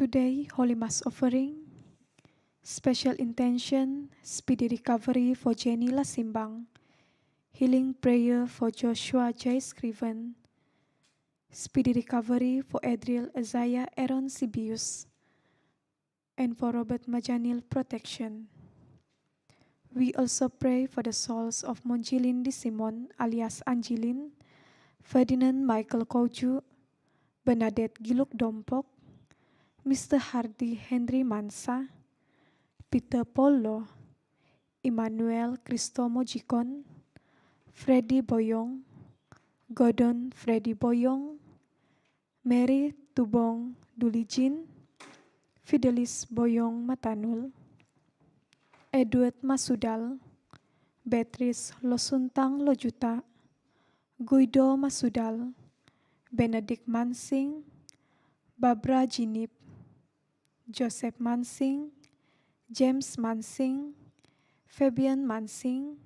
Today, Holy Mass offering, special intention, speedy recovery for Jenny Lasimbang, healing prayer for Joshua J. Scriven, speedy recovery for Adriel Isaiah Aaron Sibius, and for Robert Majanil protection. We also pray for the souls of Monjilin Di Simon alias Anjilin, Ferdinand Michael Koju, Bernadette Giluk Dompok, Mr. Hardy Henry Mansa, Peter Polo, Emmanuel Cristomo Jikon, Freddy Boyong, Gordon Freddy Boyong, Mary Tubong Dulijin, Fidelis Boyong Matanul, Edward Masudal, Beatrice Losuntang Lojuta, Guido Masudal, Benedict Mansing, Barbara Jinip, Joseph Mansing, James Mansing, Fabian Mansing,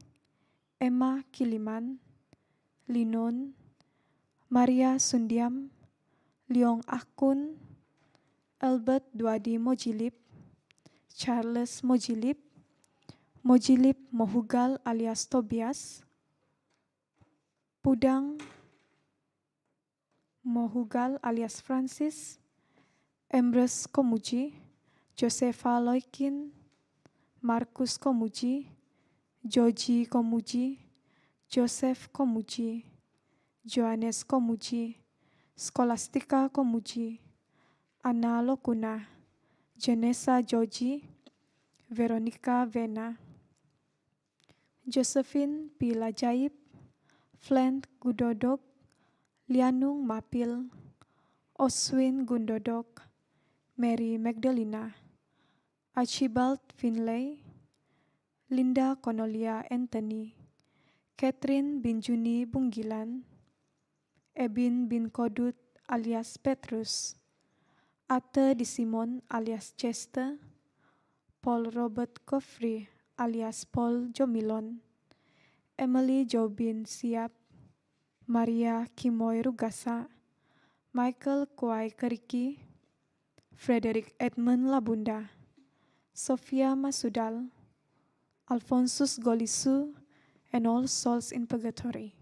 Emma Kiliman, Linon, Maria Sundiam, Leong Akun, Albert Dwadi Mojilip, Charles Mojilip, Mojilip Mohugal alias Tobias, Pudang Mohugal alias Francis, Ambrose Komuji, Josepha Loikin, Markus Komuji, Joji Komuji, Joseph Komuji, Johannes Komuji, Scholastica Komuji, Anna Lokuna, Janessa Joji, Veronica Vena, Josephine Pilajaib, Flint Gudodok, Lianung Mapil, Oswin Gundodok, Mary Magdalena, Archibald Finlay, Linda Cornelia Anthony, Catherine Binjuni Bunggilan, Ebin bin Kodut alias Petrus, Ate Di Simon alias Chester, Paul Robert Goffrey alias Paul Jomilon, Emily Jobin Siap, Maria Kimoy Rugasa, Michael Kwai Keriki, Frederick Edmund Labunda, Sofia Masudal, Alphonsus Golisu, and all souls in purgatory.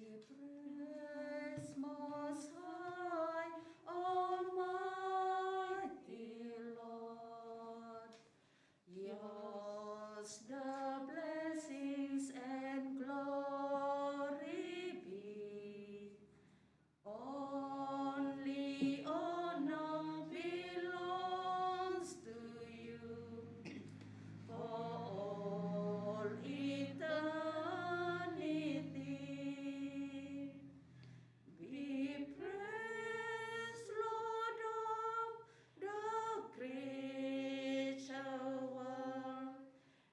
praised Most High, Almighty Lord. Yours the blessings and glory be. Only honor belongs to you for all eternity. Be praised, Lord of the creature world,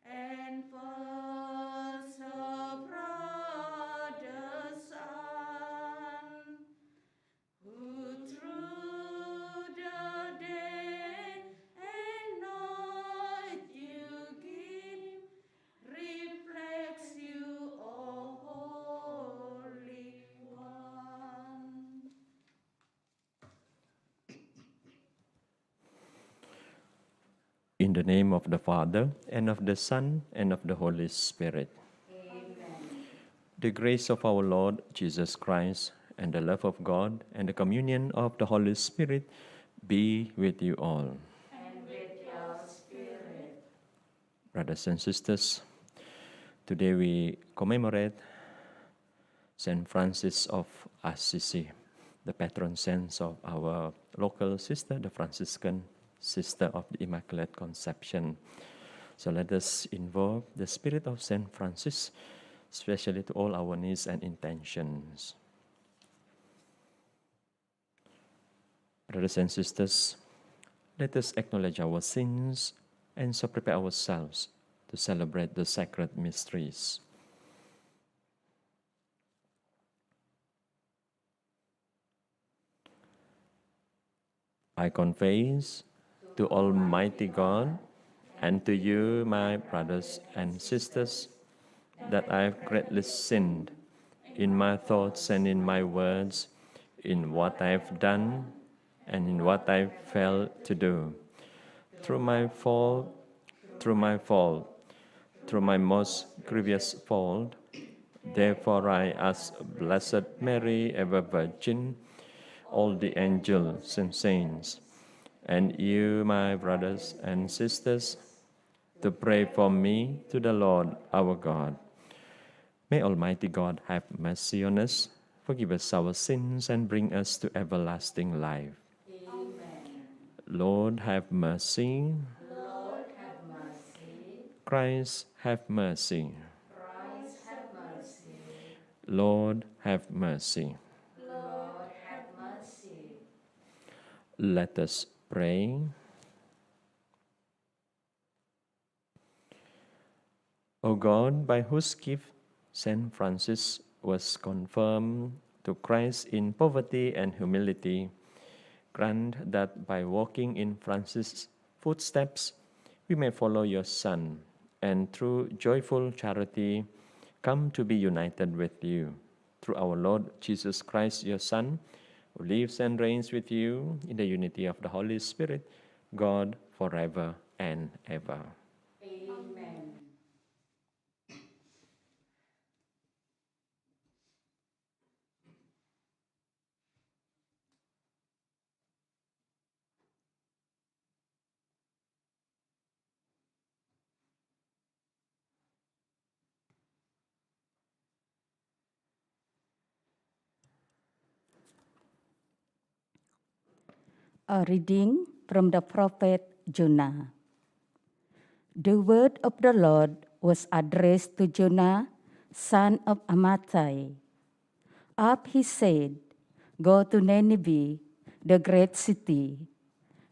and first her brother Son, who through the day and night you give, reflects you, O Holy One. In the name of the Father, and of the Son, and of the Holy Spirit. Amen. The grace of our Lord Jesus Christ, and the love of God, and the communion of the Holy Spirit be with you all. And with your spirit. Brothers and sisters, today we commemorate Saint Francis of Assisi, the patron saint of our local sister, the Franciscan sister of the Immaculate Conception. So let us invoke the spirit of Saint Francis, especially to all our needs and intentions. Brothers and sisters, let us acknowledge our sins and so prepare ourselves to celebrate the sacred mysteries. I confess to Almighty God and to you, my brothers and sisters, that I have greatly sinned in my thoughts and in my words, in what I have done and in what I failed to do. Through my fault, through my most grievous fault, therefore I ask Blessed Mary, ever Virgin, all the angels and saints, and you, my brothers and sisters, to pray for me to the Lord our God. May Almighty God have mercy on us, forgive us our sins, and bring us to everlasting life. Amen. Lord, have mercy. Lord, have mercy. Christ, have mercy. Christ, have mercy. Lord, have mercy. Lord, have mercy. Let us pray. O God, by whose gift Saint Francis was confirmed to Christ in poverty and humility, grant that by walking in Francis' footsteps, we may follow your Son, and through joyful charity, come to be united with you. Through our Lord Jesus Christ, your Son, who lives and reigns with you in the unity of the Holy Spirit, God, forever and ever. Amen. A reading from the prophet Jonah. The word of the Lord was addressed to Jonah, son of Amittai. Up he said, "Go to Nineveh, the great city,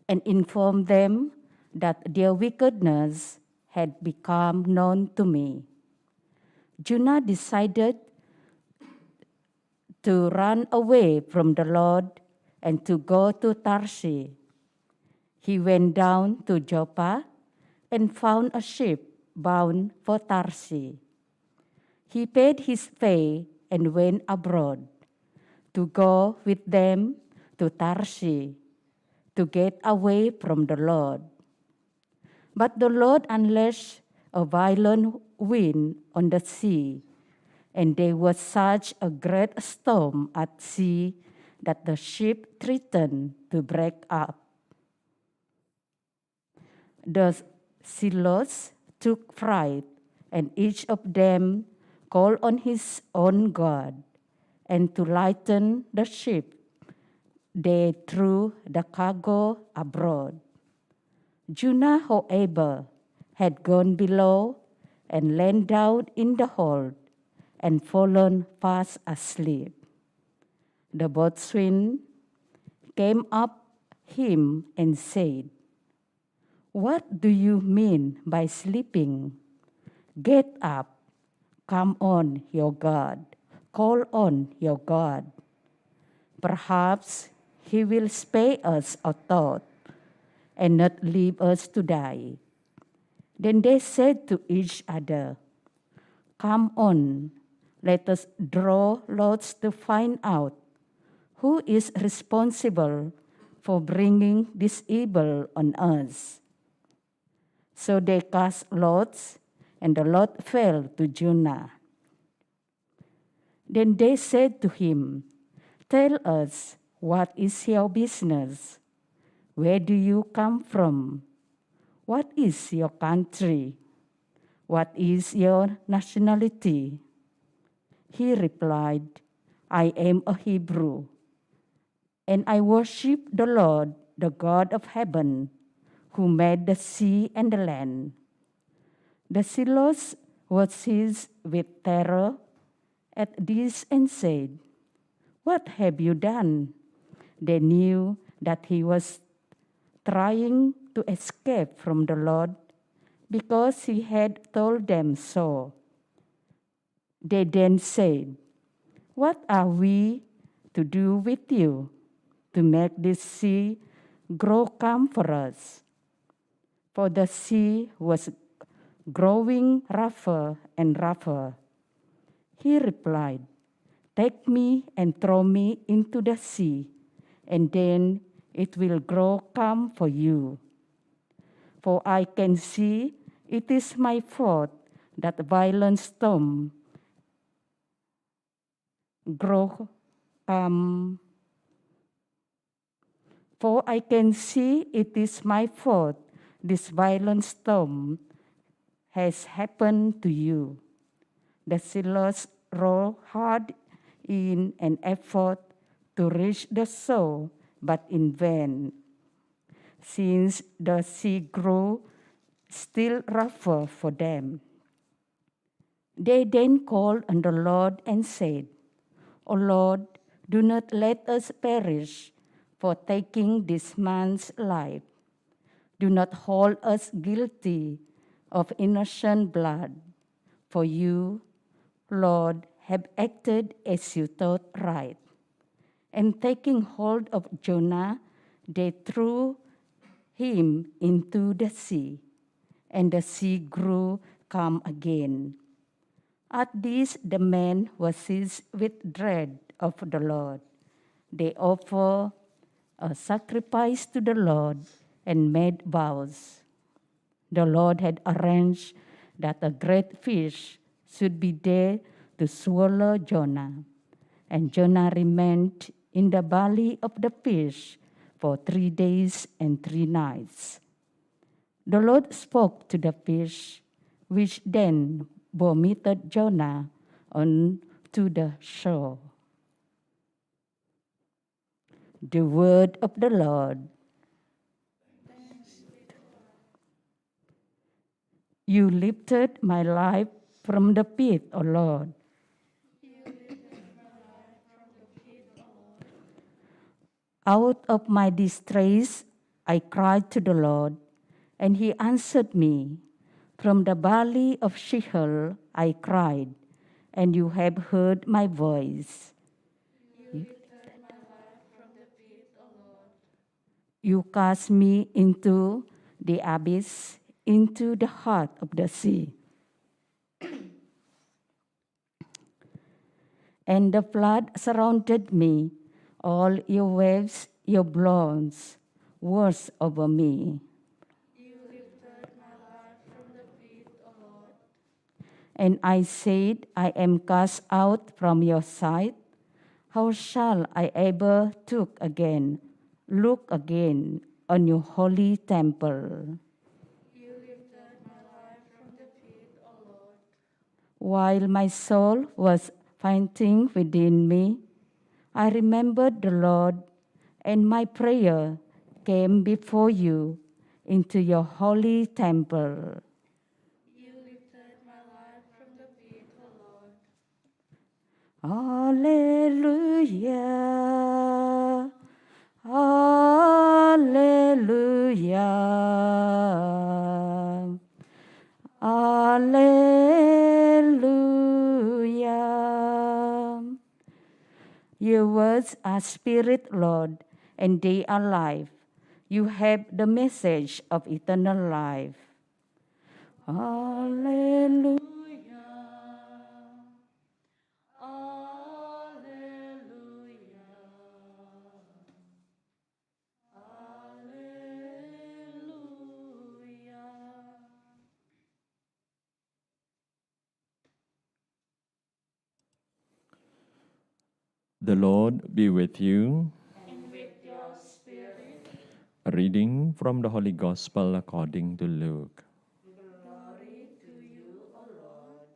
and inform them that their wickedness had become known to me." Jonah decided to run away from the Lord and to go to Tarshish. He went down to Joppa and found a ship bound for Tarshish. He paid his fare and went abroad to go with them to Tarshish to get away from the Lord. But the Lord unleashed a violent wind on the sea, And there was such a great storm at sea that the ship threatened to break up. The sailors took fright, and each of them called on his own God, and to lighten the ship, they threw the cargo abroad. Jonah, however, had gone below and lain down in the hold and fallen fast asleep. The boatswain came up him and said, "What do you mean by sleeping? Get up, come on your God, call on your God. Perhaps he will spare us a thought and not leave us to die." Then they said to each other, "Come on, let us draw lots to find out who is responsible for bringing this evil on us." So they cast lots, and the lot fell to Jonah. Then they said to him, "Tell us, what is your business? Where do you come from? What is your country? What is your nationality?" He replied, "I am a Hebrew, and I worship the Lord, the God of heaven, who made the sea and the land." The sailors were seized with terror at this and said, "What have you done?" They knew that he was trying to escape from the Lord because he had told them so. They then said, "What are we to do with you to make this sea grow calm for us?" For the sea was growing rougher and rougher. He replied, "Take me and throw me into the sea, and then it will grow calm for you. For I can see it is my fault that violent storm grow calm. For I can see it is my fault this violent storm has happened to you." The sailors rowed hard in an effort to reach the shore, but in vain, since the sea grew still rougher for them. They then called on the Lord and said, "O Lord, do not let us perish for taking this man's life. Do not hold us guilty of innocent blood, for you, Lord, have acted as you thought right." And taking hold of Jonah, they threw him into the sea, and the sea grew calm again. At this, the men were seized with dread of the Lord. They offered a sacrifice to the Lord and made vows. The Lord had arranged that a great fish should be there to swallow Jonah, and Jonah remained in the belly of the fish for 3 days and 3 nights. The Lord spoke to the fish, which then vomited Jonah onto the shore. The word of the Lord. You lifted my life from the pit, O Lord. Out of my distress, I cried to the Lord, and he answered me. From the valley of Sheol, I cried, and you have heard my voice. You cast me into the abyss, into the heart of the sea. And the flood surrounded me. All your waves, your blows, washed over me. And I said, I am cast out from your sight. How shall I ever look again on your holy temple? You lifted my life from the pit, O Lord. While my soul was fainting within me, I remembered the Lord, and my prayer came before you into your holy temple. You lifted my life from the pit, O Lord. Alleluia, alleluia, alleluia. Your words are spirit, Lord, and they are life. You have the message of eternal life. Alleluia. The Lord be with you. And with your spirit, A reading from the Holy Gospel according to Luke. glory to you, O Lord.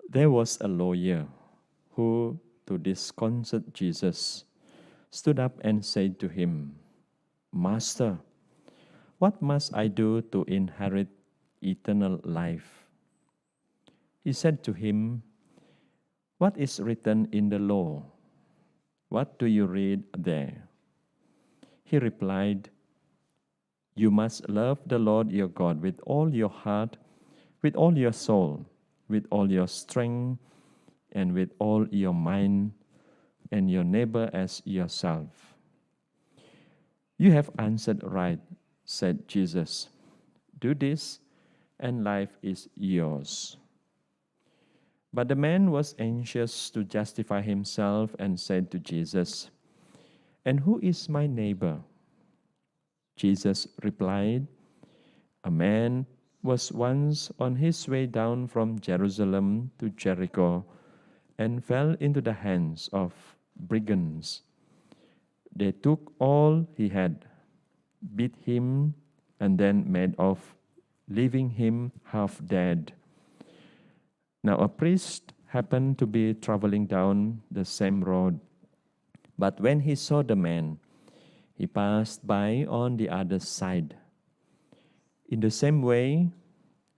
There was a lawyer who, to disconcert Jesus, stood up and said to him, Master, what must I do to inherit eternal life? He said to him, What is written in the law? What do you read there? He replied, You must love the Lord your God with all your heart, with all your soul, with all your strength, and with all your mind, and your neighbor as yourself. You have answered right, said Jesus. Do this, and life is yours. But the man was anxious to justify himself and said to Jesus, And who is my neighbor? Jesus replied, A man was once on his way down from Jerusalem to Jericho and fell into the hands of brigands. They took all he had, beat him, and then made off, leaving him half dead. Now a priest happened to be traveling down the same road, but when he saw the man, he passed by on the other side. In the same way,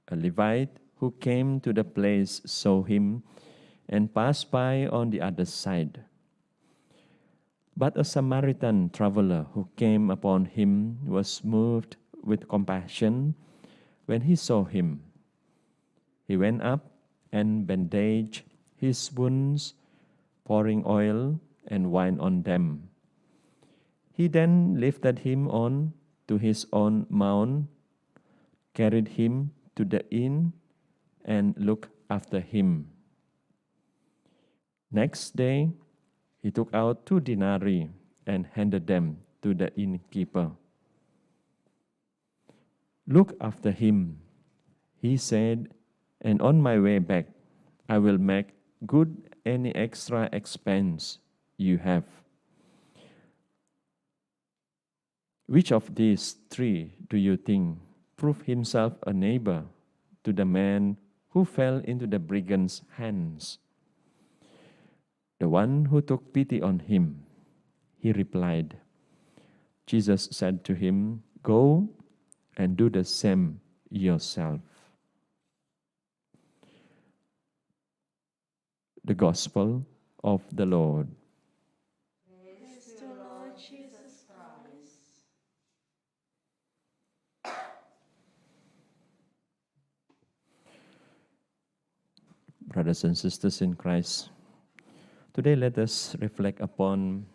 a Levite who came to the place saw him and passed by on the other side. But a Samaritan traveler who came upon him was moved with compassion when he saw him. He went up and bandaged his wounds, pouring oil and wine on them. He then lifted him on to his own mount, carried him to the inn, and looked after him. Next day, he took out 2 denarii and handed them to the innkeeper. Look after him, he said, and on my way back, I will make good any extra expense you have. Which of these 3 do you think proved himself a neighbor to the man who fell into the brigand's hands? The one who took pity on him, he replied. Jesus said to him, Go and do the same yourself. The Gospel of the Lord. Praise to Lord Jesus Christ. Brothers and sisters in Christ, today let us reflect upon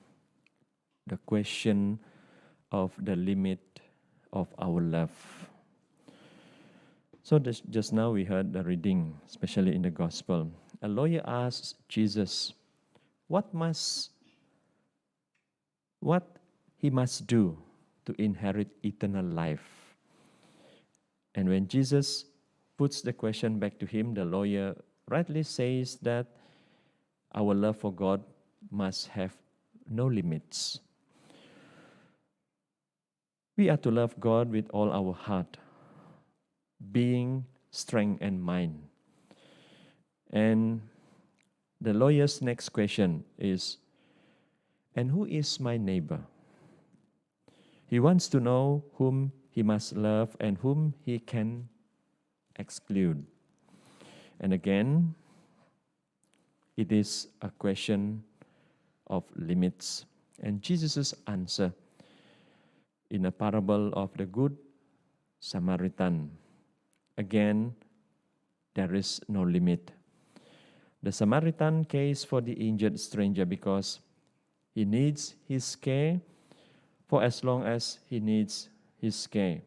the question of the limit of our love. So just now we heard the reading, especially in the Gospel. A lawyer asks Jesus, what he must do to inherit eternal life. And when Jesus puts the question back to him, the lawyer rightly says that our love for God must have no limits. We are to love God with all our heart, being, strength, and mind. And the lawyer's next question is, and who is my neighbor? He wants to know whom he must love and whom he can exclude. And again, it is a question of limits. And Jesus' answer in a parable of the Good Samaritan, again, there is no limit. The Samaritan cares for the injured stranger because he needs his care for as long as he needs his care.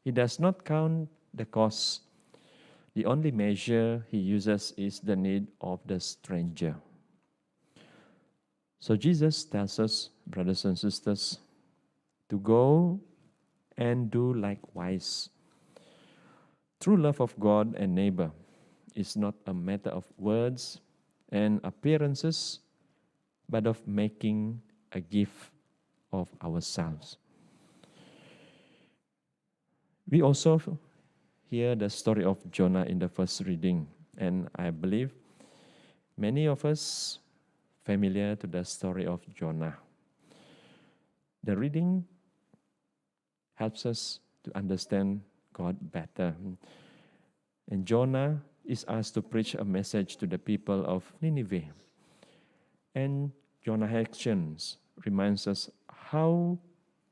He does not count the cost. The only measure he uses is the need of the stranger. So Jesus tells us, brothers and sisters, to go and do likewise. True love of God and neighbor is not a matter of words and appearances, but of making a gift of ourselves. We also hear the story of Jonah in the first reading, and I believe many of us familiar to the story of Jonah. The reading helps us to understand God better. And Jonah is asked to preach a message to the people of Nineveh. And Jonah's actions reminds us how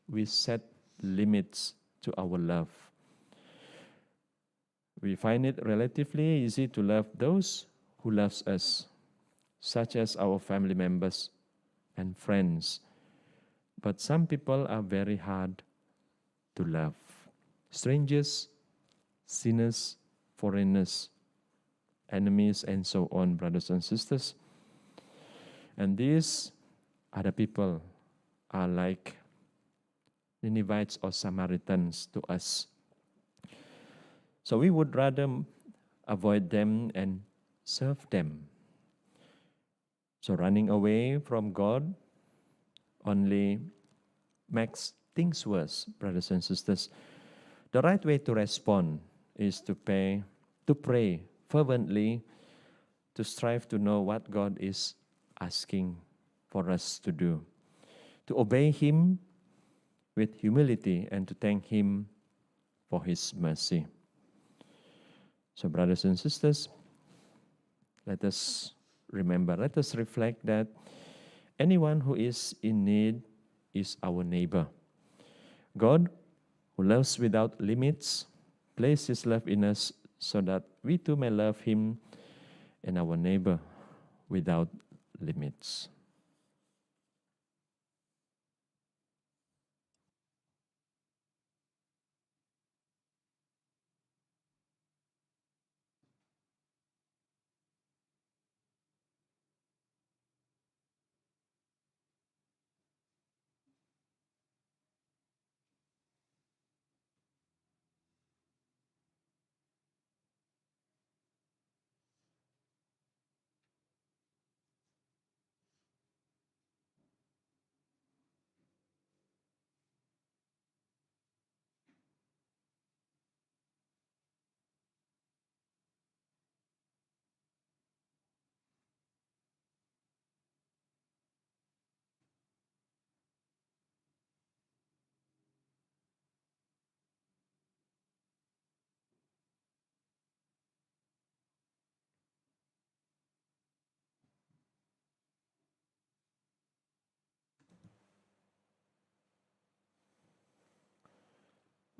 we set limits to our love. We find it relatively easy to love those who loves us, such as our family members and friends. But some people are very hard to love. Strangers, sinners, foreigners, enemies, and so on, brothers and sisters. And these other people are like Ninevites or Samaritans to us. So we would rather avoid them and serve them. So running away from God only makes things worse, brothers and sisters. The right way to respond is to pray fervently, to strive to know what God is asking for us to do, to obey Him with humility and to thank Him for His mercy. So, brothers and sisters, let us remember, let us reflect that anyone who is in need is our neighbor. God, who loves without limits, placed His love in us so that we too may love Him and our neighbor without limits.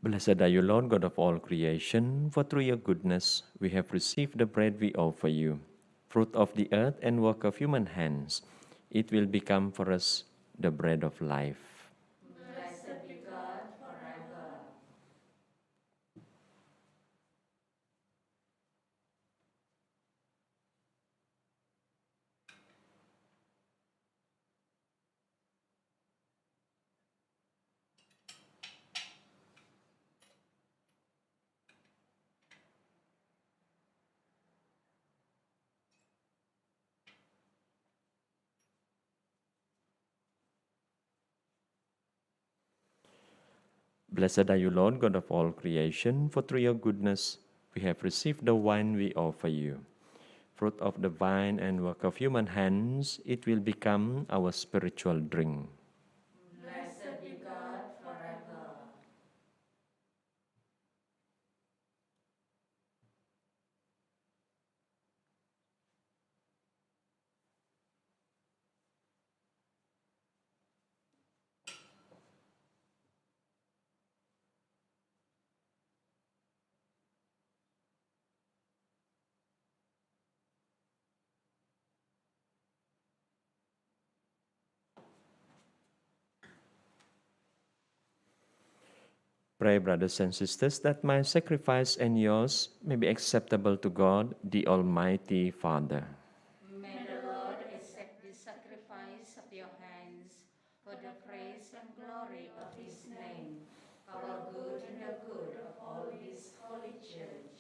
Blessed are you, Lord God of all creation, for through your goodness we have received the bread we offer you, fruit of the earth and work of human hands. It will become for us the bread of life. Blessed be God forever. Blessed are you, Lord, God of all creation, for through your goodness we have received the wine we offer you. Fruit of the vine and work of human hands, it will become our spiritual drink. Blessed be God forever. Pray, brothers and sisters, that my sacrifice and yours may be acceptable to God, the Almighty Father. May the Lord accept the sacrifice of your hands for the praise and glory of his name, our good and the good of all his holy church.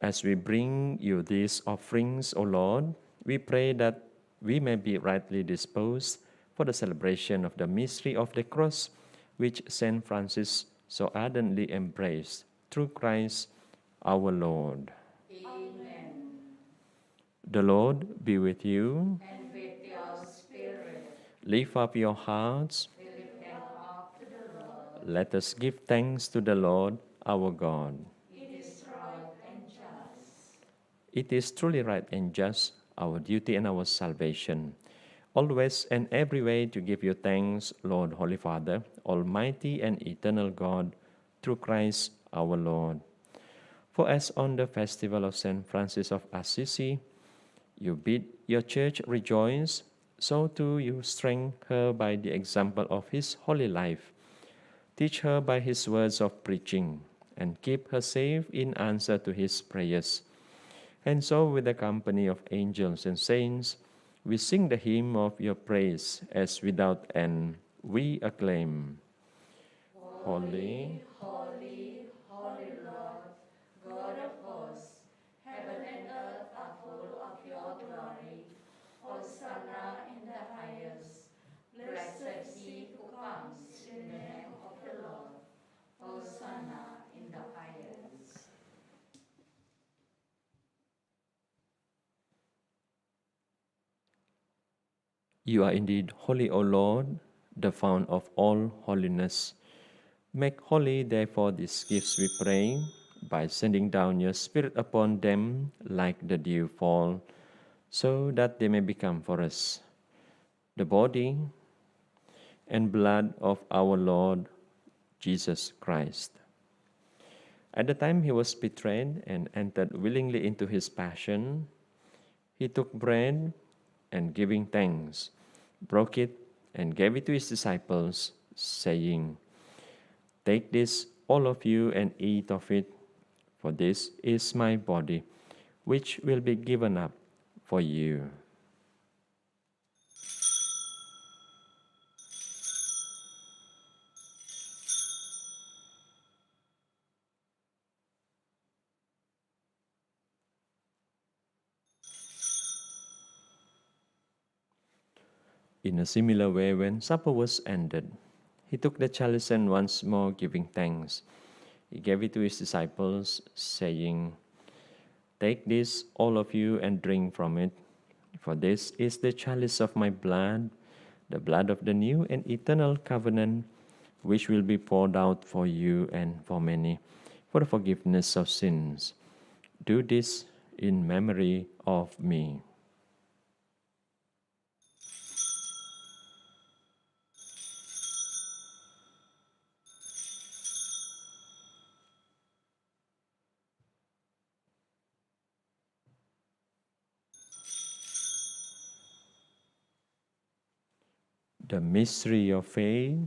As we bring you these offerings, O Lord, we pray that we may be rightly disposed for the celebration of the mystery of the cross, which Saint Francis so ardently embraced, through Christ our Lord. Amen. The Lord be with you. And with your spirit, Lift up your hearts. we lift them up to the Lord. Let us give thanks to the Lord our God. It is right and just. It is truly right and just, our duty and our salvation, always and every way to give you thanks, Lord, Holy Father, Almighty and eternal God, through Christ our Lord. For as on the festival of Saint Francis of Assisi, you bid your church rejoice, so too you strengthen her by the example of his holy life. Teach her by his words of preaching, and keep her safe in answer to his prayers. And so, with the company of angels and saints, we sing the hymn of your praise, as without end we acclaim. Holy, Holy, holy Lord, God of hosts, heaven and earth are full of your glory. Hosanna in the highest. Blessed he who comes in the name of the Lord. Hosanna in the highest. you are indeed holy, O Lord, the fount of all holiness. Make holy, therefore, these gifts, we pray, by sending down your Spirit upon them like the dew fall, so that they may become for us the body and blood of our Lord Jesus Christ. At the time he was betrayed and entered willingly into his passion, he took bread and, giving thanks, broke it and gave it to his disciples, saying, "Take this, all of you, and eat of it, for this is my body, which will be given up for you." In a similar way, when supper was ended, he took the chalice and, once more giving thanks, he gave it to his disciples, saying, "Take this, all of you, and drink from it, for this is the chalice of my blood, the blood of the new and eternal covenant, which will be poured out for you and for many, for the forgiveness of sins. Do this in memory of me." The mystery of faith.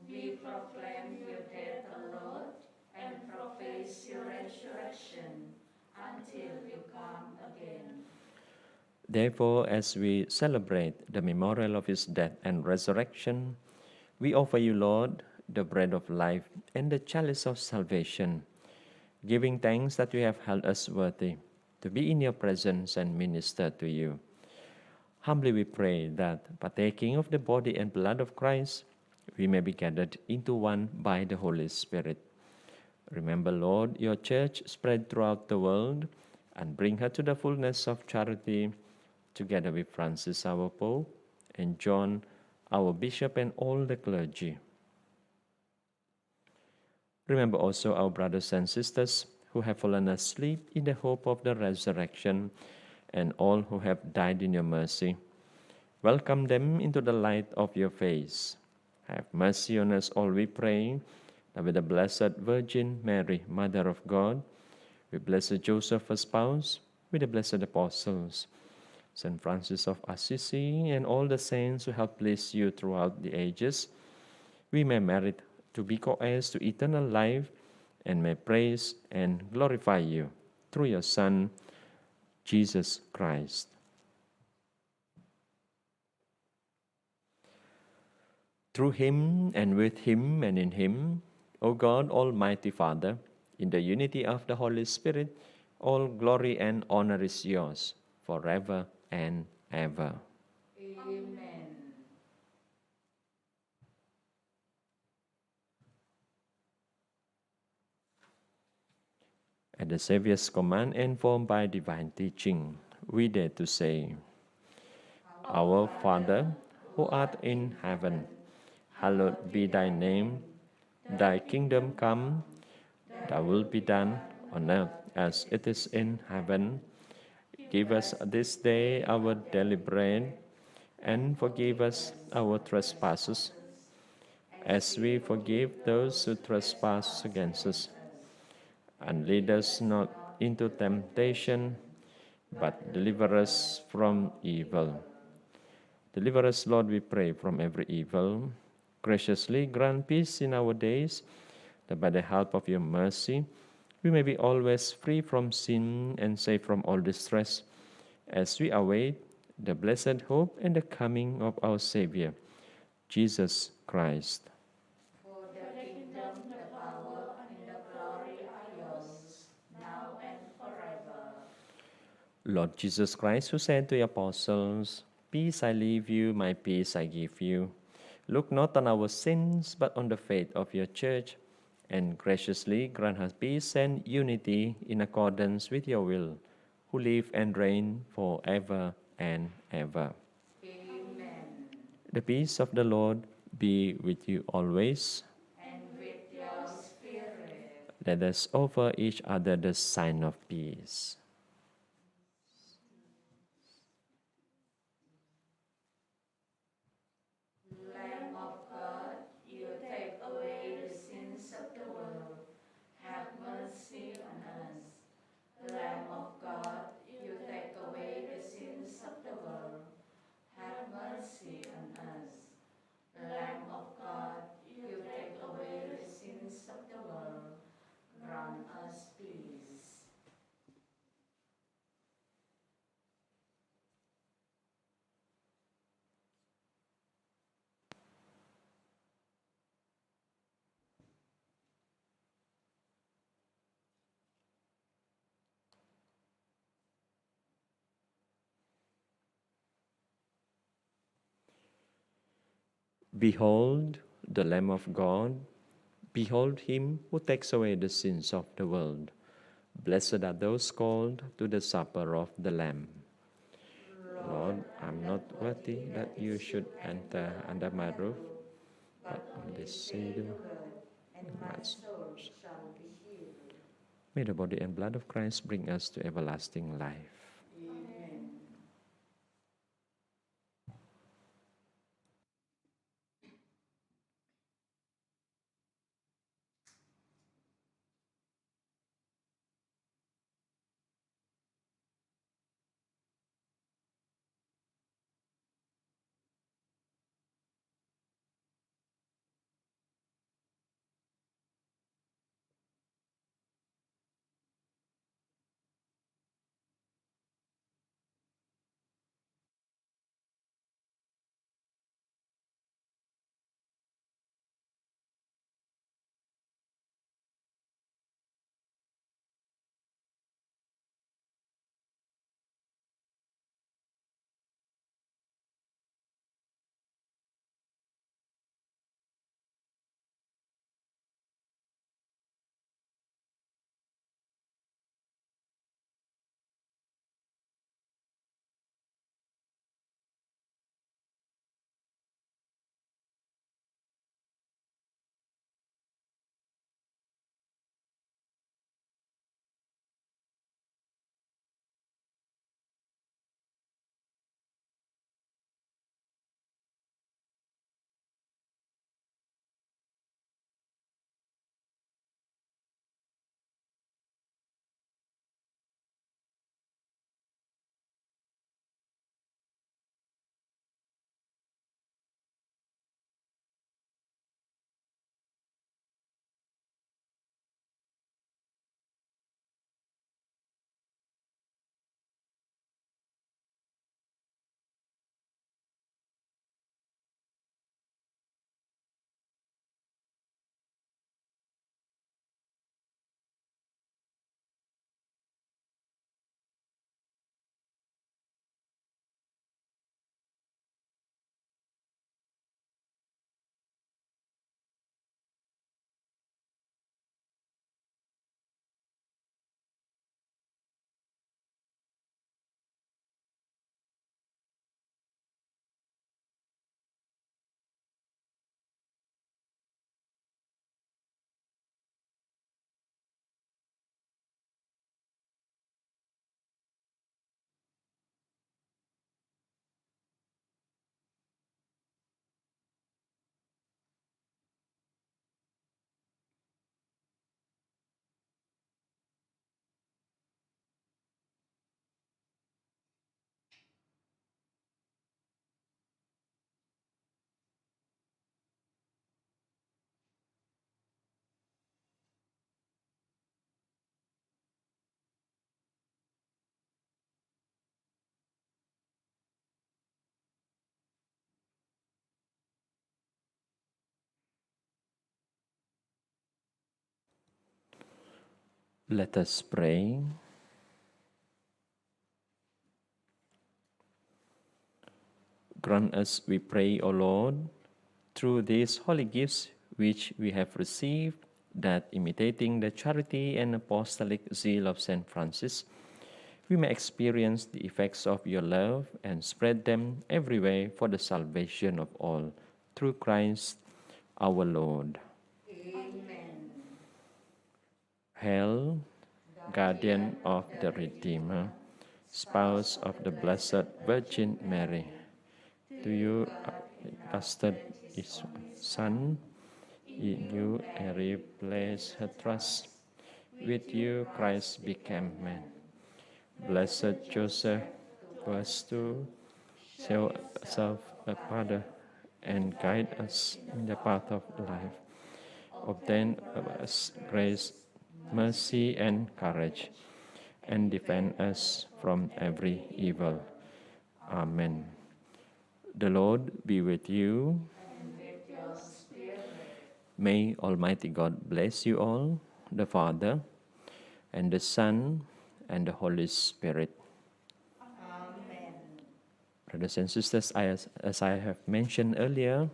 We proclaim your death, O Lord, and profess your resurrection until you come again. Therefore, as we celebrate the memorial of his death and resurrection, we offer you, Lord, the bread of life and the chalice of salvation, giving thanks that you have held us worthy to be in your presence and minister to you. Humbly we pray that, partaking of the body and blood of Christ, we may be gathered into one by the Holy Spirit. Remember, Lord, your church spread throughout the world, and bring her to the fullness of charity, together with Francis our Pope, and John our Bishop, and all the clergy. Remember also our brothers and sisters who have fallen asleep in the hope of the resurrection, and all who have died in your mercy. Welcome them into the light of your face. Have mercy on us all, we pray, that with the Blessed Virgin Mary, Mother of God, with Blessed Joseph, her spouse, with the blessed apostles, Saint Francis of Assisi, and all the saints who have pleased you throughout the ages, we may merit to be co-heirs to eternal life, and may praise and glorify you through your Son, Jesus Christ. Through him, and with him, and in him, O God, Almighty Father, in the unity of the Holy Spirit, all glory and honor is yours, forever and ever. Amen. At the Saviour's command, informed by divine teaching, we dare to say, Our Father, who art in heaven, hallowed be thy name. Thy kingdom come, thy will be done on earth as it is in heaven. Give us this day our daily bread, and forgive us our trespasses, as we forgive those who trespass against us. And lead us not into temptation, but deliver us from evil. Deliver us, Lord, we pray, from every evil. Graciously grant peace in our days, that by the help of your mercy we may be always free from sin and safe from all distress, as we await the blessed hope and the coming of our Savior, Jesus Christ. For the kingdom, the power, and the glory are yours, now and forever. Lord Jesus Christ, who said to your apostles, Peace I leave you, my peace I give you, look not on our sins, but on the faith of your church, and graciously grant her peace and unity in accordance with your will, who live and reign forever and ever. Amen. The peace of the Lord be with you always. And with your spirit. Let us offer each other the sign of peace. Lamb of God, you take away the sins of the world. Have mercy on us. Lamb of God, you take away the sins of the world. Have mercy on us. Lamb of God, you take away the sins of the world. Grant us peace. Behold the Lamb of God. Behold him who takes away the sins of the world. Blessed are those called to the supper of the Lamb. Lord, I'm not worthy that you should enter under my roof, but only say the word, and my soul shall be healed. May the body and blood of Christ bring us to everlasting life. Amen. Let us pray. Grant us, we pray, O Lord, through these holy gifts which we have received, that imitating the charity and apostolic zeal of Saint Francis, we may experience the effects of your love and spread them everywhere for the salvation of all. Through Christ our Lord. Amen. Hail, guardian of the Redeemer, spouse of the Blessed Virgin Mary, to you trusted his Son, in you Mary placed her trust, with you Christ became man. Blessed Joseph, was to show yourself a father and guide us in the path of life. Obtain us grace, mercy, and courage, and defend us from every evil. Amen. The Lord be with you. And with your spirit. May Almighty God bless you all, the Father, and the Son, and the Holy Spirit. Amen. Brothers and sisters, as I have mentioned earlier,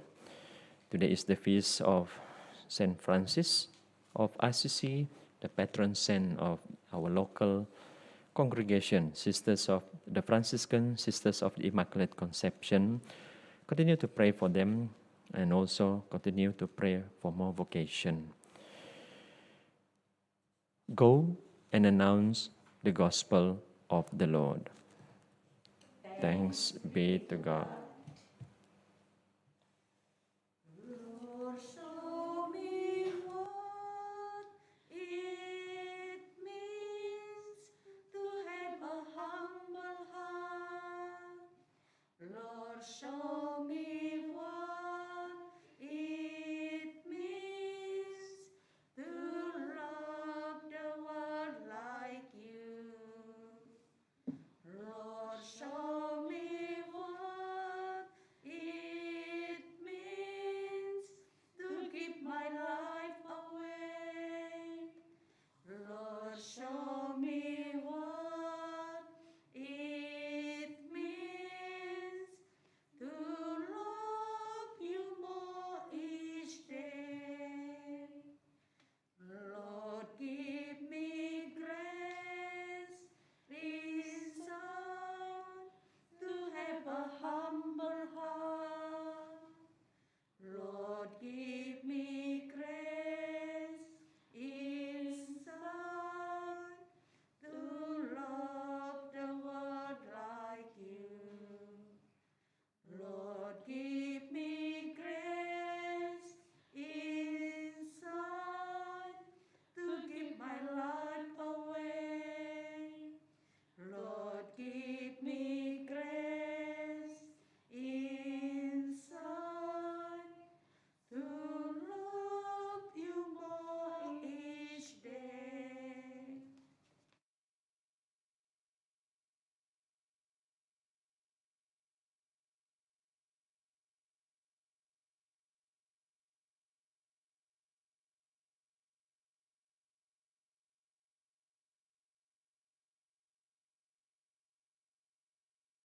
today is the feast of Saint Francis of Assisi, the patron saint of our local congregation, Sisters of the Franciscan Sisters of the Immaculate Conception. Continue to pray for them and also continue to pray for more vocation. Go and announce the gospel of the Lord. Thanks be to God.